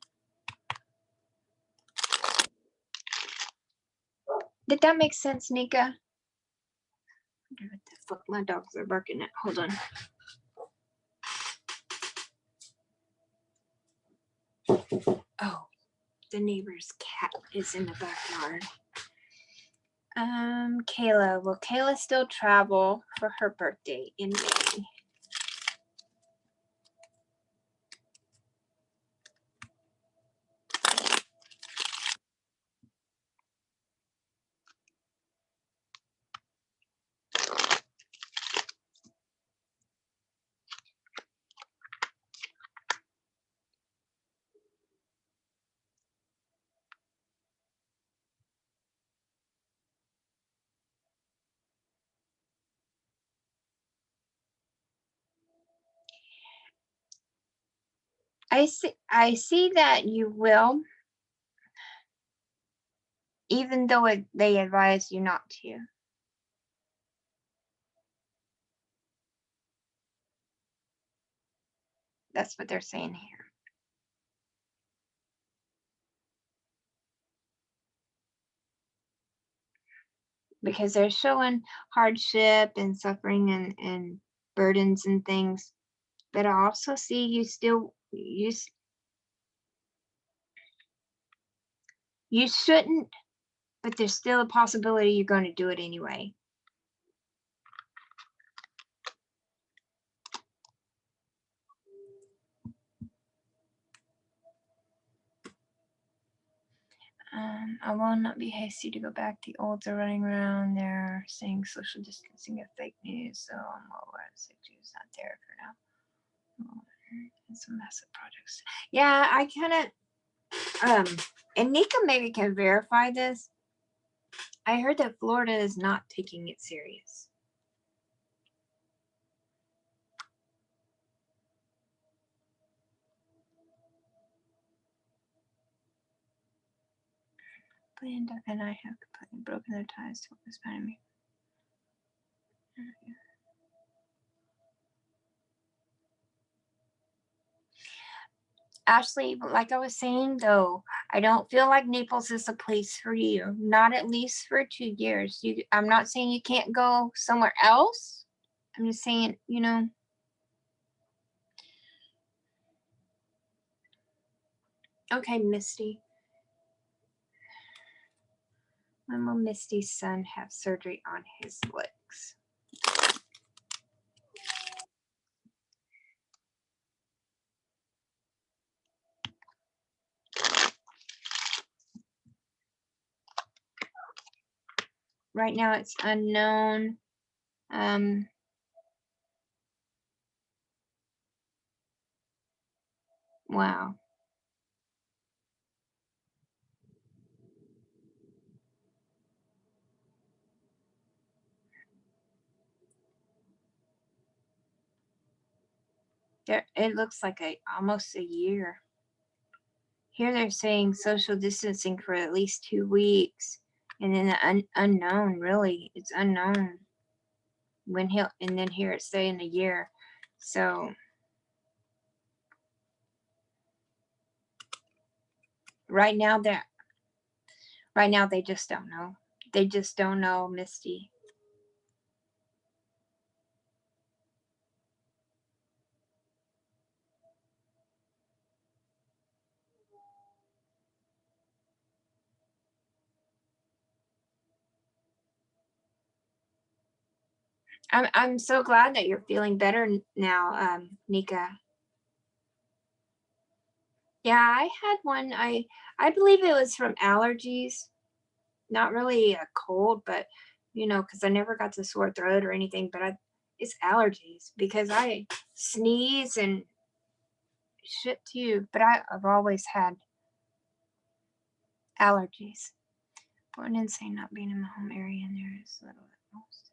Did that make sense, Nika? What the fuck? My dogs are barking at. Hold on. Oh, the neighbor's cat is in the backyard. Kayla, will Kayla still travel for her birthday in May? I see that you will, even though they advise you not to. That's what they're saying here. Because they're showing hardship and suffering and burdens and things. But I also see you shouldn't, but there's still a possibility you're going to do it anyway. I will not be hasty to go back. The olds are running around there saying social distancing is fake news, so I'm well aware the safety is not there for now. And some massive projects. Yeah, I kind of and Nika maybe can verify this. I heard that Florida is not taking it serious. Linda and I have completely broken their ties to what was behind me. Ashley, like I was saying though, I don't feel like Naples is a place for you. Not at least for 2 years. I'm not saying you can't go somewhere else. I'm just saying, you know. Okay, Misty. When will Misty's son have surgery on his legs? Right now it's unknown. Wow. It looks like almost a year. Here they're saying social distancing for at least 2 weeks, and then the unknown. Really, it's unknown when he'll. And then here it's saying a year. So right now they just don't know. They just don't know, Misty. I'm so glad that you're feeling better now, Nika. Yeah, I had one. I believe it was from allergies. Not really a cold, but because I never got the sore throat or anything, but it's allergies because I sneeze and shit too. But I've always had allergies. Born insane, not being in my home area, and there is little at most.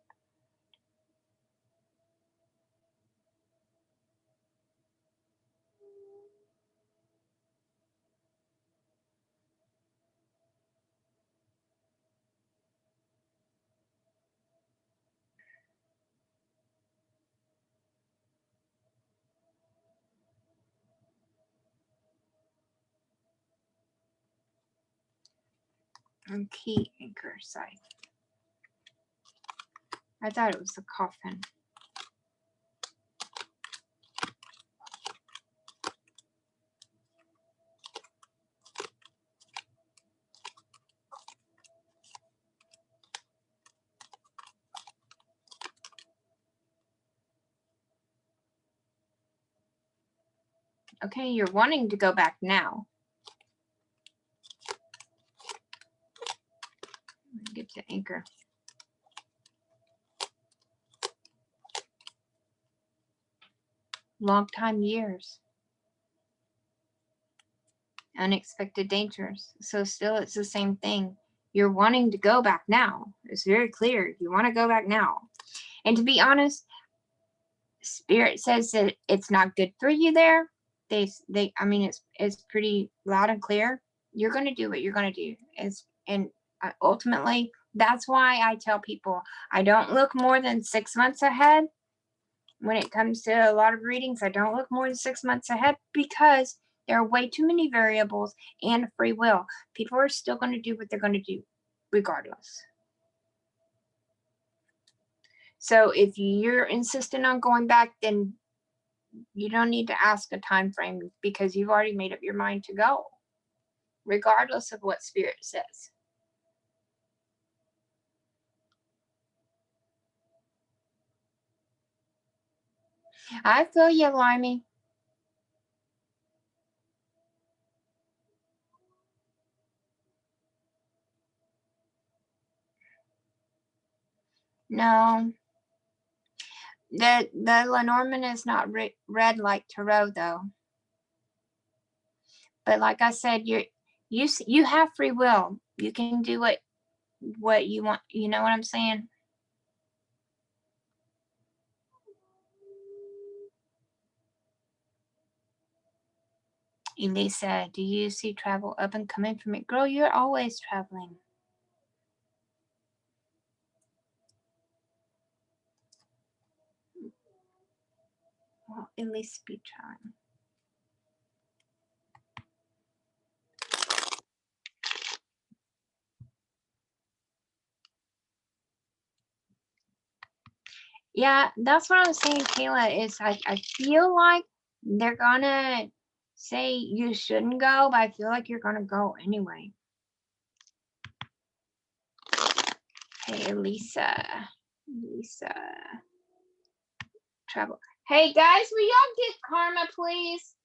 On key anchor side. I thought it was the coffin. Okay, you're wanting to go back now. Get to anchor. Long time years. Unexpected dangers. So still it's the same thing. You're wanting to go back now. It's very clear. You want to go back now. And to be honest, Spirit says that it's not good for you there. I mean, it's pretty loud and clear. You're going to do what you're going to do. And ultimately, that's why I tell people I don't look more than 6 months ahead. when it comes to a lot of readings, I don't look more than 6 months ahead because there are way too many variables and free will. People are still going to do what they're going to do regardless. So if you're insistent on going back, then you don't need to ask a time frame because you've already made up your mind to go, regardless of what Spirit says. I feel you, Limey. No. The Lenormand is not red like Tarot, though. But like I said, you have free will. You can do what you want. You know what I'm saying? Elisa, do you see travel up and coming from it? Girl, you're always traveling. Well, at least be trying. Yeah, that's what I was saying, Kayla, is I feel like they're gonna say you shouldn't go, but I feel like you're gonna go anyway. Hey, Elisa. Travel. Hey, guys, will y'all get Karma, please?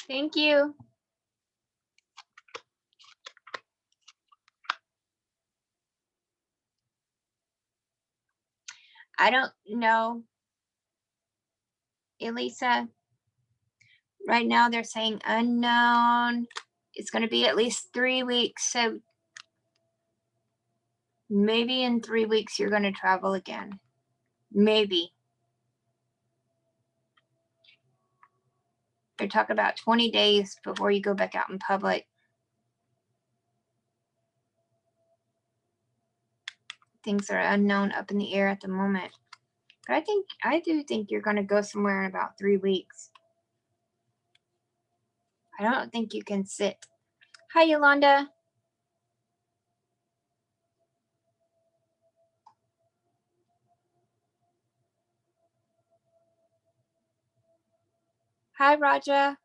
Thank you. I don't know, Elisa. Right now they're saying unknown. It's going to be at least 3 weeks. So maybe in 3 weeks you're going to travel again. Maybe. They're talking about 20 days before you go back out in public. Things are unknown, up in the air at the moment. But I do think you're going to go somewhere in about 3 weeks. I don't think you can sit. Hi, Yolanda. Hi, Raja.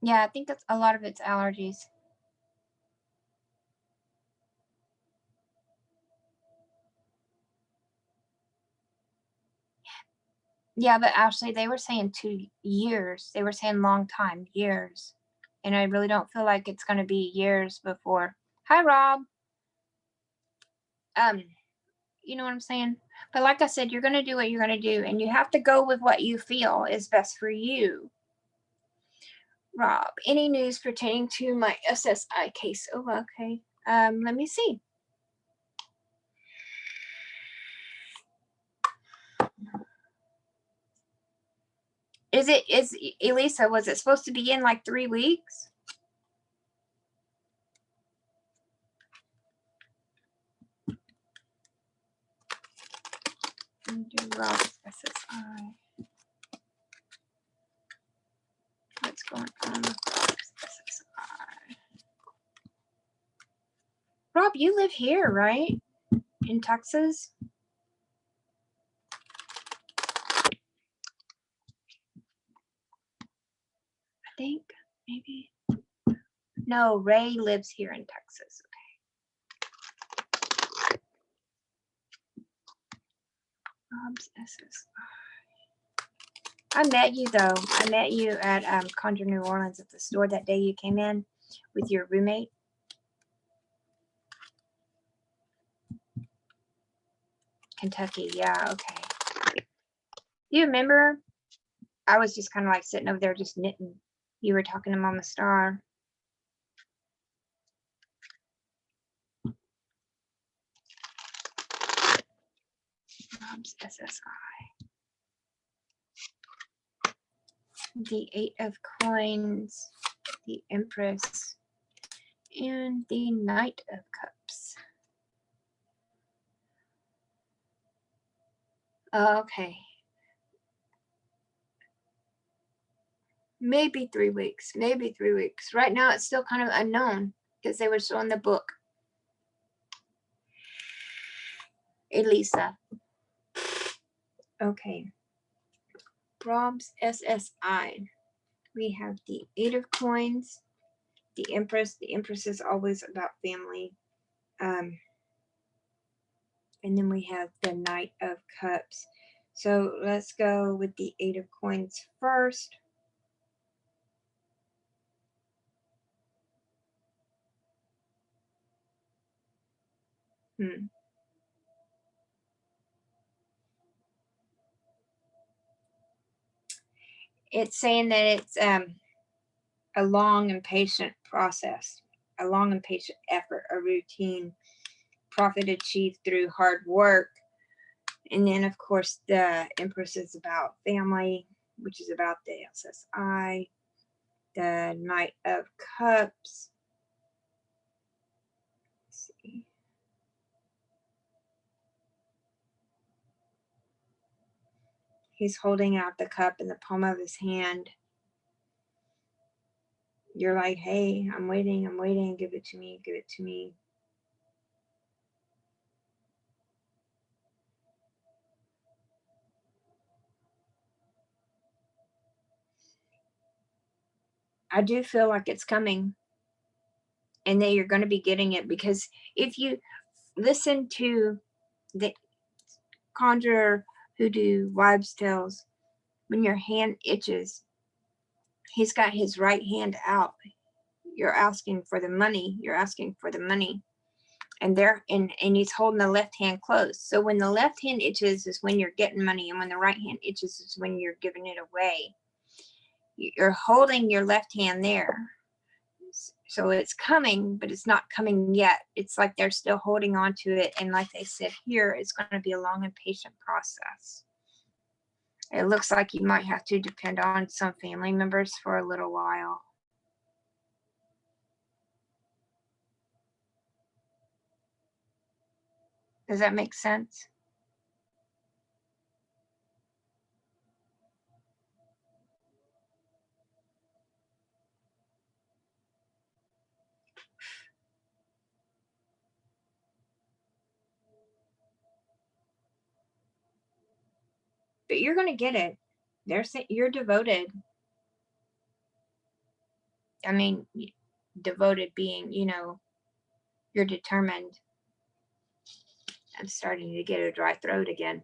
Yeah, I think that's a lot of it's allergies. Yeah, but Ashley, they were saying 2 years. They were saying long time, years. And I really don't feel like it's going to be years before. Hi, Rob. You know what I'm saying? But like I said, you're going to do what you're going to do, and you have to go with what you feel is best for you. Rob, any news pertaining to my SSI case? Oh, okay. Let me see. Is Elisa, was it supposed to be in like 3 weeks? Rob's SSI. What's going on with Rob's SSI? Rob, you live here, right? In Texas? I think maybe. No, Ray lives here in Texas. Okay. Rob's SSI. I met you though. I met you at Conjure New Orleans at the store that day you came in with your roommate. Kentucky, yeah, okay. You remember? I was just kind of like sitting over there just knitting. You were talking to Mama Star. Rob's SSI. The 8 of Coins, the Empress, and the Knight of Cups. Okay. Maybe 3 weeks. Maybe 3 weeks. Right now, it's still kind of unknown because they were showing the book. Elisa. Okay. Brahms SSI. We have the 8 of Coins, the Empress. The Empress is always about family. And then we have the Knight of Cups. So let's go with the 8 of Coins first. It's saying that it's a long and patient process, a long and patient effort, a routine, profit achieved through hard work. And then, of course, the Empress is about family, which is about the SSI, the Knight of Cups. Let's see. He's holding out the cup in the palm of his hand. You're like, hey, I'm waiting, give it to me, give it to me. I do feel like it's coming and that you're going to be getting it, because if you listen to the Conjure who do wives' tales, when your hand itches, he's got his right hand out. You're asking for the money. You're asking for the money. And he's holding the left hand closed. So when the left hand itches is when you're getting money, and when the right hand itches is when you're giving it away. You're holding your left hand there. So it's coming, but it's not coming yet. It's like they're still holding on to it. And like they said here, it's going to be a long and patient process. It looks like you might have to depend on some family members for a little while. Does that make sense? But you're going to get it. They're saying you're devoted. I mean, devoted being, you're determined. I'm starting to get a dry throat again.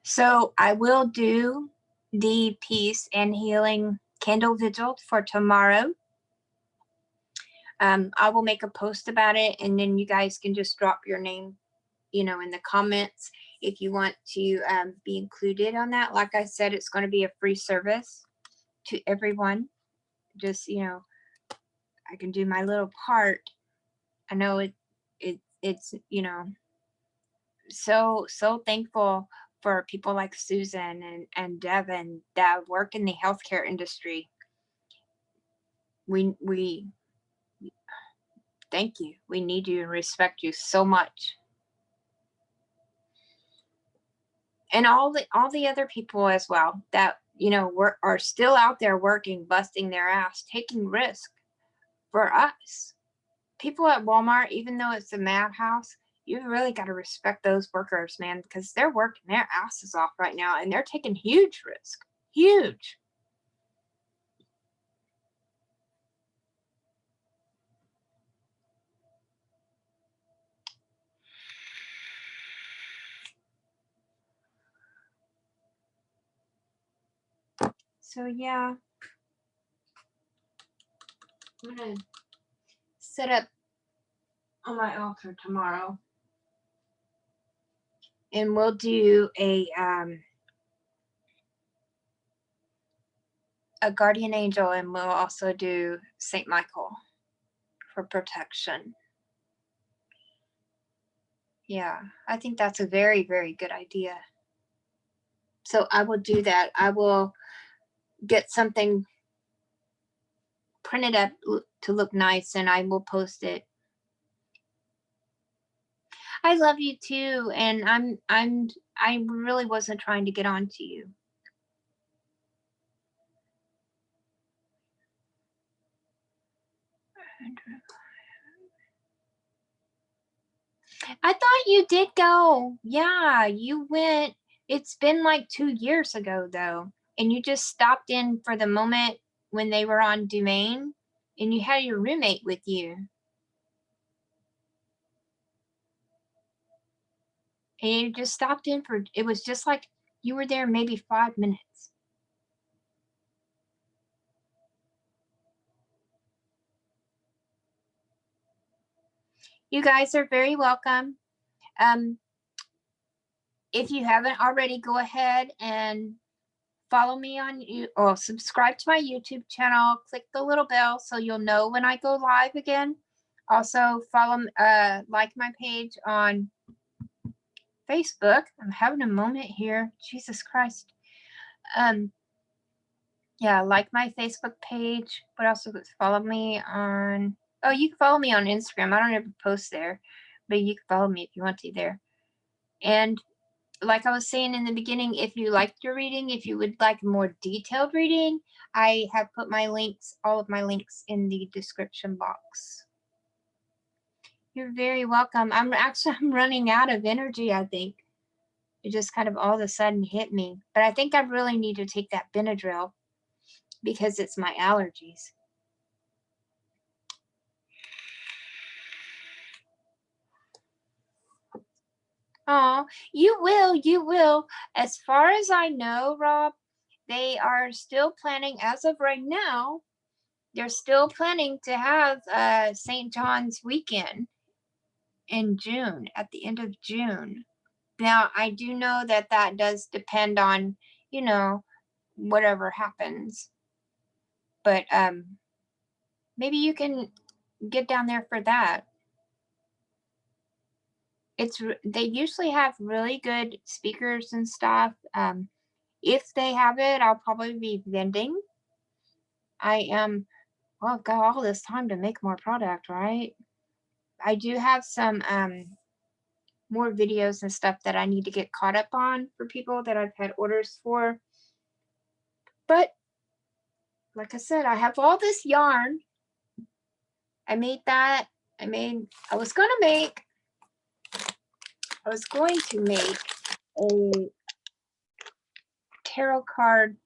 So I will do the peace and healing candle vigil for tomorrow. I will make a post about it, and then you guys can just drop your name, in the comments if you want to be included on that. Like I said, it's going to be a free service to everyone. Just, I can do my little part. I know it's, so thankful for people like Susan and Devin that work in the healthcare industry. We thank you. We need you and respect you so much. And all the other people as well that, are still out there working, busting their ass, taking risk for us. People at Walmart, even though it's a madhouse, you really got to respect those workers, man, because they're working their asses off right now and they're taking huge risk. Huge. So yeah, I'm gonna set up on my altar tomorrow, and we'll do a guardian angel, and we'll also do Saint Michael for protection. Yeah, I think that's a very, very good idea. So I will do that. I will get something print it up to look nice, and I will post it. I love you too, and I really wasn't trying to get on to you. I thought you did go. Yeah, you went. It's been like 2 years ago though, and you just stopped in for the moment when they were on Domain, and you had your roommate with you. And you just stopped in for, it was just like you were there maybe 5 minutes. You guys are very welcome. If you haven't already, go ahead and follow me on you, or subscribe to my YouTube channel. Click the little bell so you'll know when I go live again. Also follow, like my page on Facebook. I'm having a moment here. Jesus Christ. Yeah, like my Facebook page, but also follow me on, oh, you can follow me on Instagram. I don't ever post there, but you can follow me if you want to there. And like I was saying in the beginning, if you liked your reading, if you would like more detailed reading, I have put my links, all of my links in the description box. You're very welcome. I'm running out of energy, I think. It just kind of all of a sudden hit me. But I think I really need to take that Benadryl because it's my allergies. Oh, you will. As far as I know, Rob, they are still planning, as of right now, they're still planning to have St. John's weekend in June, at the end of June. Now, I do know that that does depend on, you know, whatever happens. But maybe you can get down there for that. They usually have really good speakers and stuff. If they have it, I'll probably be vending. Well, I've got all this time to make more product, right? I do have some more videos and stuff that I need to get caught up on for people that I've had orders for. But like I said, I have all this yarn. I made that. I was going to make a tarot card,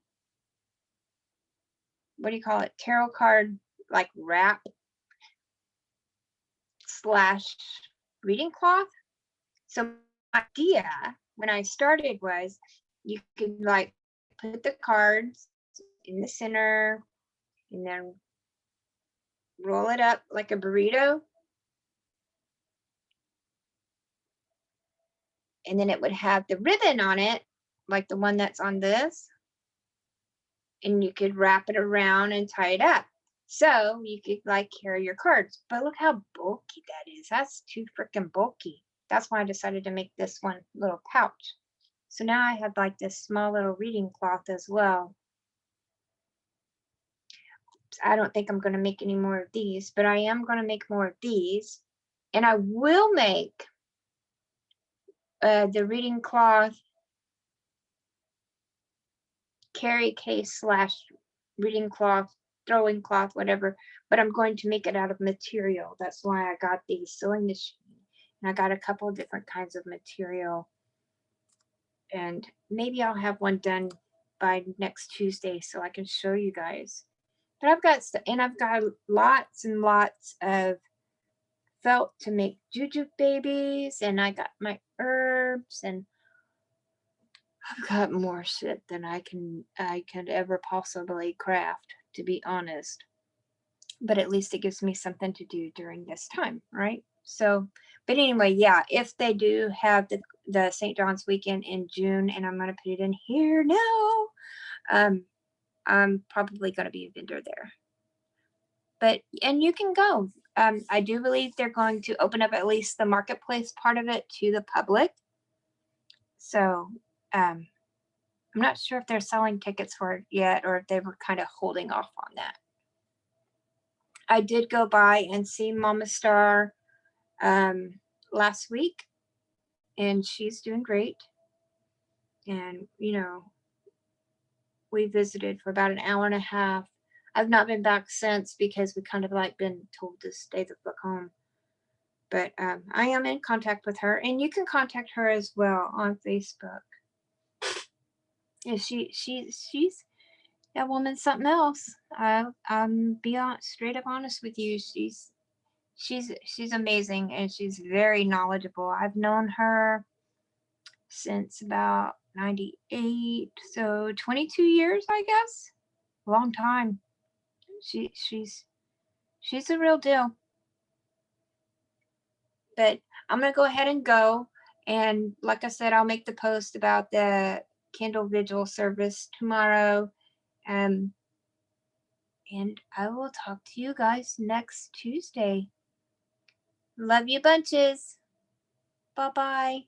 what do you call it? Tarot card like wrap / reading cloth. So my idea when I started was you could like put the cards in the center and then roll it up like a burrito. And then it would have the ribbon on it, like the one that's on this. And you could wrap it around and tie it up. So you could like carry your cards. But look how bulky that is. That's too freaking bulky. That's why I decided to make this one little pouch. So now I have like this small little reading cloth as well. I don't think I'm going to make any more of these, but I am going to make more of these. And I will make the reading cloth carry case / reading cloth, throwing cloth, whatever, but I'm going to make it out of material. That's why I got the sewing machine. And I got a couple of different kinds of material. And maybe I'll have one done by next Tuesday so I can show you guys. But I've got lots and lots of felt to make juju babies, and I got my herbs, and I've got more shit than I could ever possibly craft, to be honest. But at least it gives me something to do during this time, right? So, but anyway, yeah, if they do have the St. John's weekend in June, and I'm gonna put it in here now, I'm probably gonna be a vendor there. And you can go. I do believe they're going to open up at least the marketplace part of it to the public. So I'm not sure if they're selling tickets for it yet or if they were kind of holding off on that. I did go by and see Mama Star last week, and she's doing great. And, you know, we visited for about an hour and a half. I've not been back since because we kind of like been told to stay the fuck home. But I am in contact with her, and you can contact her as well on Facebook. Yeah, she's that woman's something else. I'm be straight up honest with you. She's amazing, and she's very knowledgeable. I've known her since about 98, so 22 years, I guess. Long time. She's a real deal. But I'm gonna go ahead and go. And like I said, I'll make the post about the Kindle Vigil service tomorrow. And I will talk to you guys next Tuesday. Love you bunches. Bye bye.